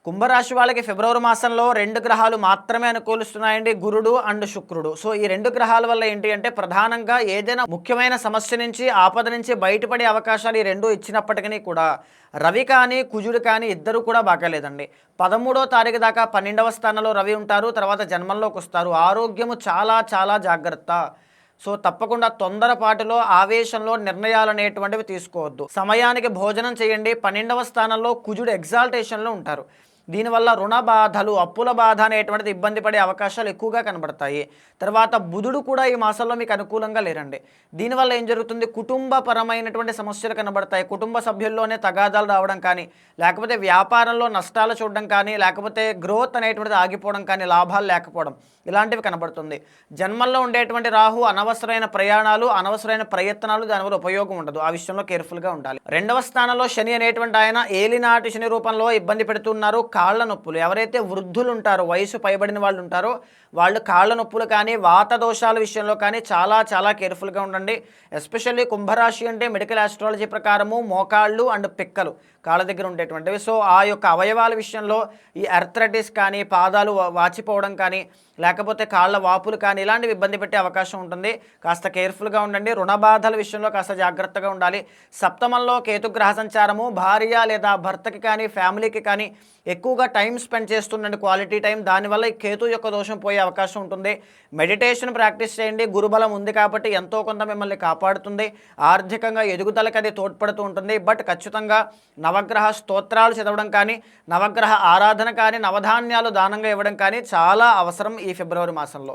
కుంభరాశి వాళ్ళకి ఫిబ్రవరి మాసంలో 2 గ్రహాలు మాత్రమే అనుకూలిస్తున్నాయండి, గురుడు అండ్ శుక్రుడు. సో ఈ 2 గ్రహాల వల్ల ఏంటి అంటే ప్రధానంగా ఏదైనా ముఖ్యమైన సమస్య నుంచి, ఆపద నుంచి బయటపడే అవకాశాలు ఈ 2 ఇచ్చినప్పటికీ కూడా రవి కానీ, కుజుడు కానీ ఇద్దరు కూడా బాగాలేదండి. 13వ తారీఖు దాకా 12వ స్థానంలో రవి ఉంటారు, తర్వాత జన్మంలోకి వస్తారు. ఆరోగ్యము చాలా చాలా జాగ్రత్త. సో తప్పకుండా తొందరపాటులో, ఆవేశంలో నిర్ణయాలు అనేటువంటివి తీసుకోవద్దు. సమయానికి భోజనం చేయండి. 12వ స్థానంలో కుజుడు ఎగ్జాల్టేషన్లో ఉంటారు. దీనివల్ల రుణ బాధలు, అప్పుల బాధ అనేటువంటిది ఇబ్బంది పడే అవకాశాలు ఎక్కువగా కనబడతాయి. తర్వాత బుధుడు కూడా ఈ మాసంలో మీకు అనుకూలంగా లేరండి. దీనివల్ల ఏం జరుగుతుంది, కుటుంబపరమైనటువంటి సమస్యలు కనబడతాయి. కుటుంబ సభ్యుల్లోనే తగాదాలు రావడం కానీ, లేకపోతే వ్యాపారంలో నష్టాలు చూడడం కానీ, లేకపోతే గ్రోత్ అనేటువంటిది ఆగిపోవడం కానీ, లాభాలు లేకపోవడం ఇలాంటివి కనబడుతుంది. జన్మల్లో ఉండేటువంటి రాహు అనవసరమైన ప్రయాణాలు, అనవసరమైన ప్రయత్నాలు, దానివల్ల ఉపయోగం ఉండదు. ఆ విషయంలో కేర్ఫుల్గా ఉండాలి. 2వ స్థానంలో శని అనేటువంటి ఆయన ఏలినాటి శని రూపంలో ఇబ్బంది పెడుతున్నారు. కాళ్ళ నొప్పులు, ఎవరైతే వృద్ధులు ఉంటారో, వయసు పైబడిన వాళ్ళు ఉంటారో వాళ్ళు కాళ్ళ నొప్పులు కానీ, వాత దోషాల విషయంలో కానీ చాలా చాలా కేర్ఫుల్గా ఉండండి. ఎస్పెషల్లీ కుంభరాశి అంటే మెడికల్ ఆస్ట్రాలజీ ప్రకారము మోకాళ్ళు అండ్ పిక్కలు కాళ్ళ దగ్గర ఉండేటువంటివి. సో ఆ యొక్క అవయవాల విషయంలో ఈ అర్థరైటిస్ కానీ, పాదాలు వాచిపోవడం కానీ, లేకపోతే కాళ్ళ వాపులు కానీ ఇలాంటివి ఇబ్బంది పెట్టే అవకాశం ఉంటుంది. కాస్త కేర్ఫుల్గా ఉండండి. రుణ బాధల విషయంలో కాస్త జాగ్రత్తగా ఉండాలి. సప్తమంలో కేతుగ్రహ సంచారము భార్య లేదా భర్తకి కానీ, ఫ్యామిలీకి కానీ ఎక్కువగా టైం స్పెండ్ చేస్తుండండి, క్వాలిటీ టైం. దానివల్ల ఈ కేతు యొక్క దోషం పోయే అవకాశం ఉంటుంది. మెడిటేషన్ ప్రాక్టీస్ చేయండి. గురుబలం ఉంది కాబట్టి ఎంతో కొంత మిమ్మల్ని కాపాడుతుంది. ఆర్థికంగా ఎదుగుదలకు అది తోడ్పడుతూ ఉంటుంది. బట్ ఖచ్చితంగా నవగ్రహ స్తోత్రాలు చదవడం కానీ, నవగ్రహ ఆరాధన కానీ, నవధాన్యాలు దానంగా ఇవ్వడం కానీ చాలా అవసరం ఈ ఫిబ్రవరి మాసంలో.